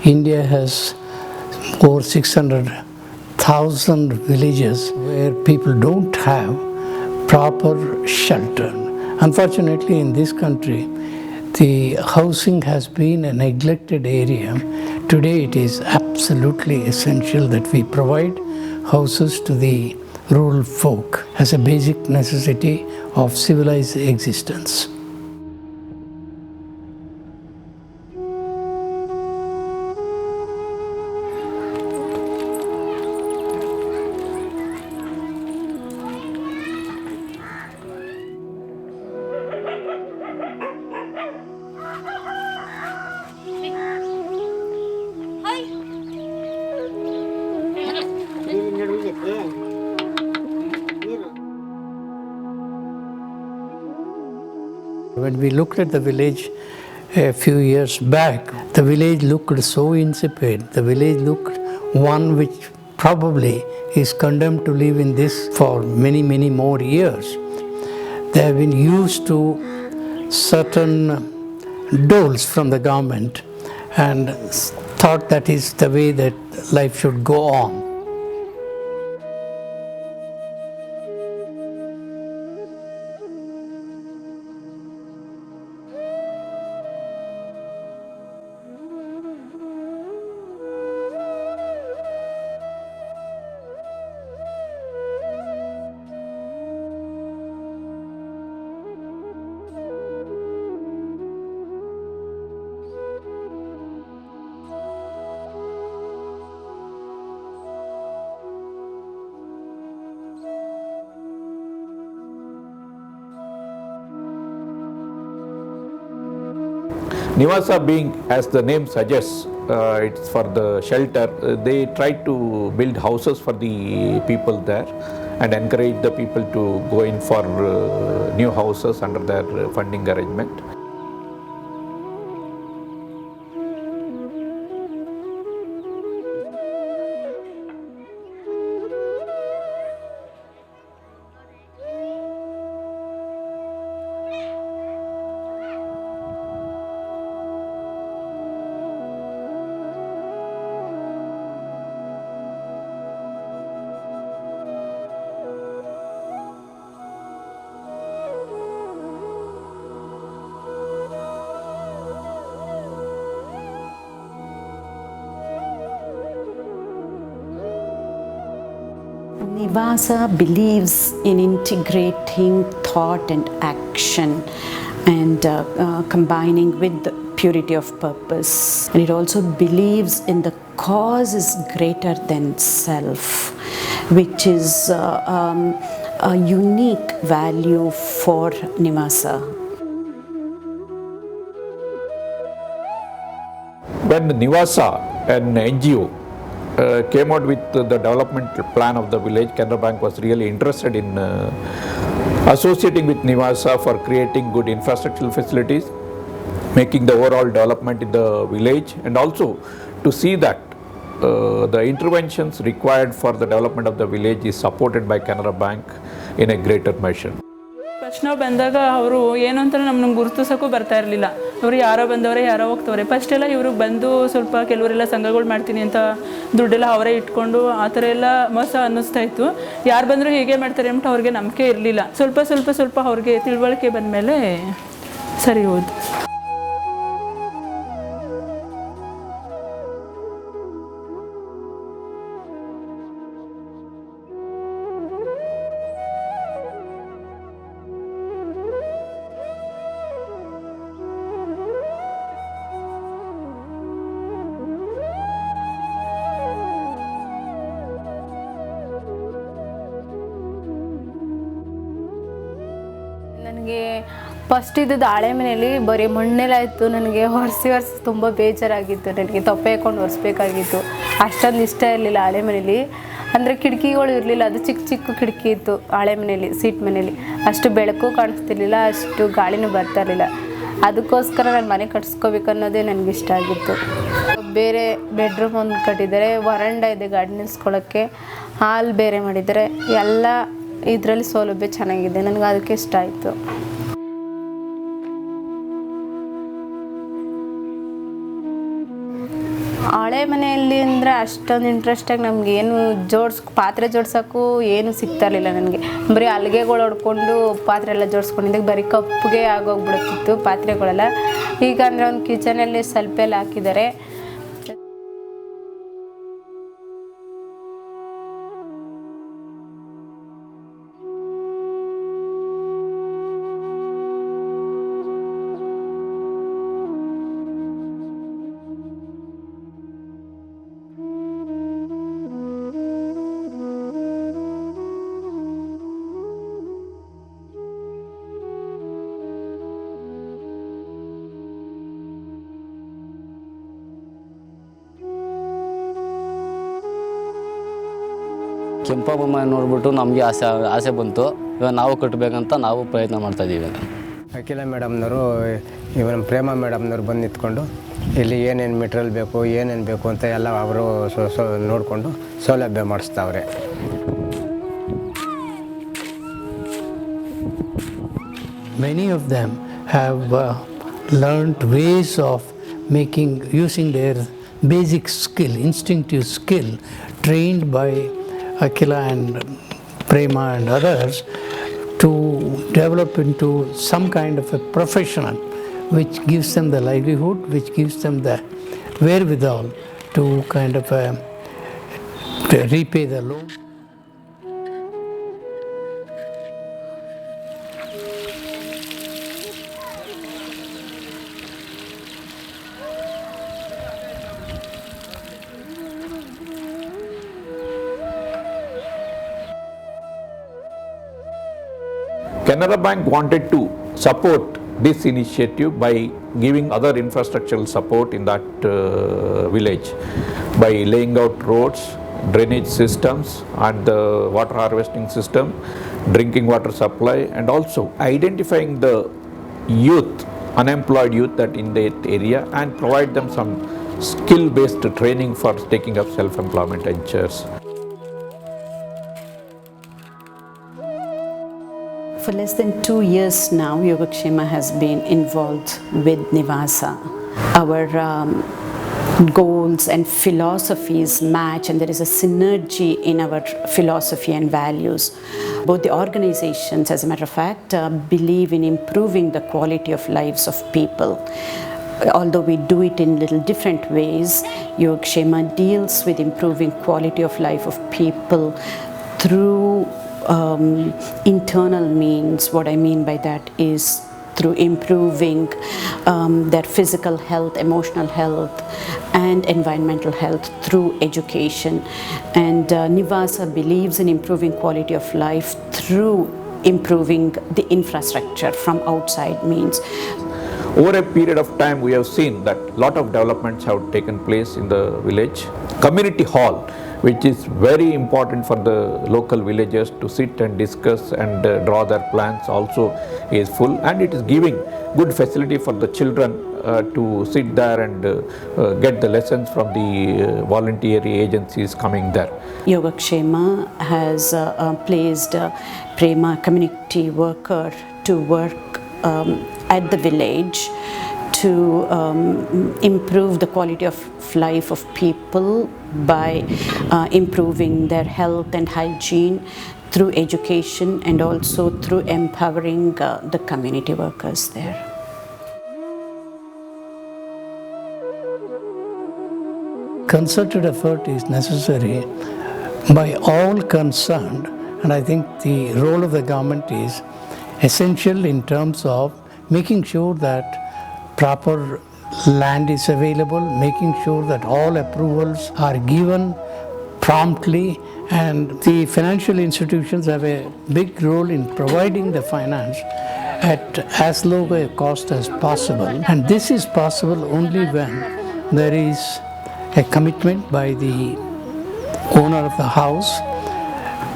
India has over 600,000 villages where people don't have proper shelter. Unfortunately, in this country, the housing has been a neglected area. Today, it is absolutely essential that we provide houses to the rural folk as a basic necessity of civilized existence. When we looked at the village a few years back, the village looked so insipid. The village looked one which probably is condemned to live in this for many, many more years. They have been used to certain doles from the government and thought that is the way that life should go on. Nivasa being, as the name suggests, it's for the shelter. They try to build houses for the people there and encourage the people to go in for new houses under their funding arrangement. Nivasa believes in integrating thought and action and combining with the purity of purpose. And it also believes in the cause is greater than self, which is a unique value for Nivasa. When Nivasa, an NGO, came out with the development plan of the village, Canara Bank was really interested in associating with Nivasa for creating good infrastructural facilities, making the overall development in the village, and also to see that the interventions required for the development of the village is supported by Canara Bank in a greater measure. First ನಾವು ಬಂದಾಗ ಅವರು ಏನು ಅಂತ ನಮ್ಮನ್ನು ಗುರುತಿಸೋಕ್ಕೂ ಬರ್ತಾ ಇರಲಿಲ್ಲ. ಅವರು ಯಾರೋ ಬಂದವರೇ ಯಾರೋ ಹೋಗ್ತವ್ರೆ. ಫಸ್ಟ್ ಎಲ್ಲ ಇವ್ರಿಗೆ ಬಂದು ಸ್ವಲ್ಪ ಕೆಲವರೆಲ್ಲ ಸಂಘಗಳು ಮಾಡ್ತೀನಿ ಅಂತ ದುಡ್ಡೆಲ್ಲ ಅವರೇ ಇಟ್ಕೊಂಡು ಆ ಥರ ಎಲ್ಲ ಮೋಸ ಅನ್ನಿಸ್ತಾ ಇತ್ತು. ಯಾರು ಬಂದರೂ ಹೀಗೆ ಮಾಡ್ತಾರೆ ಅಂತ ಅವ್ರಿಗೆ ನಂಬಿಕೆ ಇರಲಿಲ್ಲ. ಸ್ವಲ್ಪ ಅವ್ರಿಗೆ ತಿಳುವಳಿಕೆ ಬಂದಮೇಲೆ ಸರಿ ಹೋಯ್ತು. ನನಗೆ ಫಸ್ಟ್ ಇದ್ದದ್ದು ಹಳೆ ಮನೆಯಲ್ಲಿ ಬರೀ ಮಣ್ಣೆಲ್ಲಾಯಿತು. ನನಗೆ ಒರೆಸಿ ತುಂಬ ಬೇಜಾರಾಗಿತ್ತು. ನನಗೆ ತೊಪ್ಪೆ ಹಾಕೊಂಡು ಒರೆಸ್ಬೇಕಾಗಿತ್ತು. ಅಷ್ಟೊಂದು ಇಷ್ಟ ಇರಲಿಲ್ಲ ಹಳೆ ಮನೇಲಿ. ಅಂದರೆ ಕಿಟಕಿಗಳು ಇರಲಿಲ್ಲ, ಅದು ಚಿಕ್ಕ ಚಿಕ್ಕ ಕಿಟಕಿ ಇತ್ತು ಹಳೆ ಮನೇಲಿ, ಸೀಟ್ ಮನೇಲಿ. ಅಷ್ಟು ಬೆಳಕು ಕಾಣಿಸ್ತಿರ್ಲಿಲ್ಲ, ಅಷ್ಟು ಗಾಳಿನೂ ಬರ್ತಾ ಇರಲಿಲ್ಲ. ಅದಕ್ಕೋಸ್ಕರ ನಾನು ಮನೆ ಕಟ್ಸ್ಕೋಬೇಕನ್ನೋದೇ ನನಗೆ ಇಷ್ಟ ಆಗಿತ್ತು. ಬೇರೆ ಬೆಡ್ರೂಮ್ ಒಂದು ಕಟ್ಟಿದ್ದಾರೆ, ವರಂಡ ಇದೆ ಗಾಡಿ ನಿಲ್ಸ್ಕೊಳ್ಳೋಕ್ಕೆ, ಹಾಲ್ ಬೇರೆ ಮಾಡಿದ್ದಾರೆ. ಎಲ್ಲ ಇದರಲ್ಲಿ ಸೌಲಭ್ಯ ಚೆನ್ನಾಗಿದೆ. ನನಗೆ ಅದಕ್ಕೆ ಇಷ್ಟ ಆಯಿತು. ಹಳೆ ಮನೆಯಲ್ಲಿ ಅಂದರೆ ಅಷ್ಟೊಂದು ಇಂಟ್ರೆಸ್ಟಾಗಿ ನಮಗೇನು ಪಾತ್ರೆ ಜೋಡ್ಸೋಕ್ಕೂ ಏನು ಸಿಗ್ತಾ ಇರಲಿಲ್ಲ ನನಗೆ. ಬರೀ ಹಲ್ಗೆಗಳು ಹೊಡ್ಕೊಂಡು ಪಾತ್ರೆ ಎಲ್ಲ ಜೋಡಿಸ್ಕೊಂಡಿದ್ದೆ, ಬರೀ ಕಪ್ಪಗೆ ಆಗೋಗ್ಬಿಡುತ್ತಿತ್ತು ಪಾತ್ರೆಗಳೆಲ್ಲ. ಈಗ ಅಂದರೆ ಒಂದು ಕಿಚನಲ್ಲಿ ಸ್ವಲ್ಪ ಎಲ್ಲ ಹಾಕಿದ್ದಾರೆ. ಕೆಂಪಮ್ಮ ನೋಡಿಬಿಟ್ಟು ನಮಗೆ ಆಸೆ ಬಂತು. ಇವಾಗ ನಾವು ಕಟ್ಟಬೇಕಂತ ನಾವು ಪ್ರಯತ್ನ ಮಾಡ್ತಾಯಿದ್ದೀವಿ. ಅಖಿಲ ಮೇಡಮ್ನವರು ನಮ್ಮ ಪ್ರೇಮ ಮೇಡಮ್ನವ್ರು ಬಂದು ನಿಂತ್ಕೊಂಡು ಇಲ್ಲಿ ಏನೇನು ಮೆಟೀರಿಯಲ್ ಬೇಕು ಏನೇನು ಬೇಕು ಅಂತ ಎಲ್ಲ ಅವರು ನೋಡಿಕೊಂಡು ಸೌಲಭ್ಯ ಮಾಡಿಸ್ತಾವ್ರೆ. Many of them have learnt ways of using their basic skill, instinctive skill, trained by Akila and Prema and others, to develop into some kind of a professional which gives them the livelihood, which gives them the wherewithal to kind of to repay the loan. Canara Bank wanted to support this initiative by giving other infrastructural support in that village, by laying out roads, drainage systems and the water harvesting system, drinking water supply, and also identifying the youth, unemployed youth that in that area, and provide them some skill-based training for taking up self-employment ventures. For less than 2 years now, Yogakshema has been involved with Nivasa. Our goals and philosophies match, and there is a synergy in our philosophy and values. Both the organizations, as a matter of fact, believe in improving the quality of lives of people. Although we do it in little different ways, Yogakshema deals with improving quality of life of people through internal means. What I mean by that is through improving their physical health, emotional health, and environmental health through education. And Nivasa believes in improving quality of life through improving the infrastructure from outside means. Over a period of time, we have seen that a lot of developments have taken place in the village. Community hall, which is very important for the local villagers to sit and discuss and draw their plans, also is full, and it is giving good facility for the children to sit there and get the lessons from the voluntary agencies coming there. Yogakshema has placed Prema community worker to work at the village to improve the quality of life of people by improving their health and hygiene through education, and also through empowering the community workers there. Concerted effort is necessary by all concerned, and I think the role of the government is essential in terms of making sure that proper land is available, making sure that all approvals are given promptly, and the financial institutions have a big role in providing the finance at as low a cost as possible. And this is possible only when there is a commitment by the owner of the house.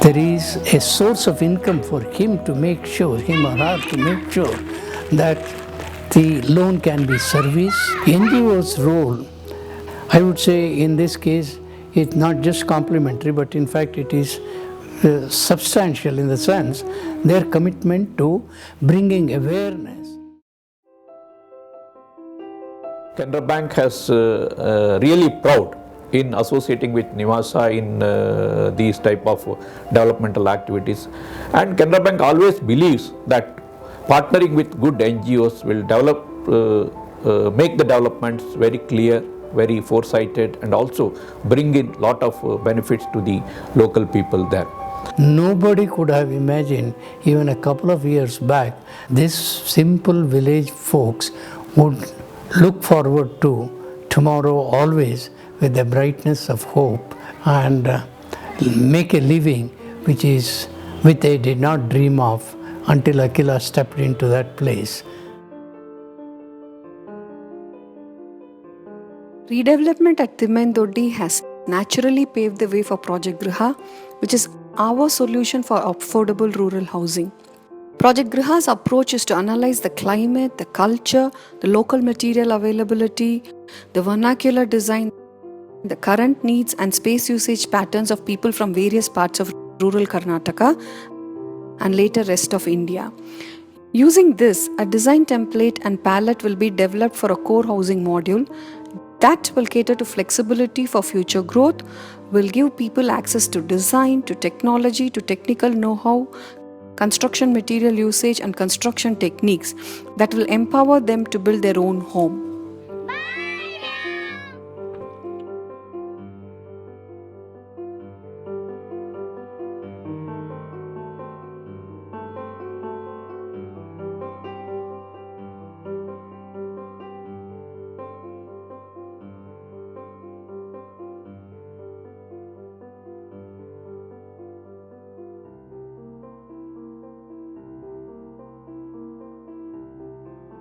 There is a source of income for him to make sure, him or her to make sure that the loan can be serviced. NGO's role, I would say in this case, is not just complementary, but in fact it is substantial in the sense their commitment to bringing awareness. Canara Bank has really proud in associating with Nivasa in these type of developmental activities. And Canara Bank always believes that partnering with good NGOs will develop, make the developments very clear, very foresighted, and also bring in lot of benefits to the local people there. Nobody could have imagined even a couple of years back this simple village folks would look forward to tomorrow always with the brightness of hope and make a living which they did not dream of until Akila stepped into that place. Redevelopment at Timmendoddi has naturally paved the way for Project Griha, which is our solution for affordable rural housing. Project Griha's approach is to analyze the climate, the culture, the local material availability, the vernacular design, the current needs and space usage patterns of people from various parts of rural Karnataka and later rest of India. Using this, a design template and palette will be developed for a core housing module that will cater to flexibility for future growth, will give people access to design, to technology, to technical know-how, construction material usage and construction techniques that will empower them to build their own home.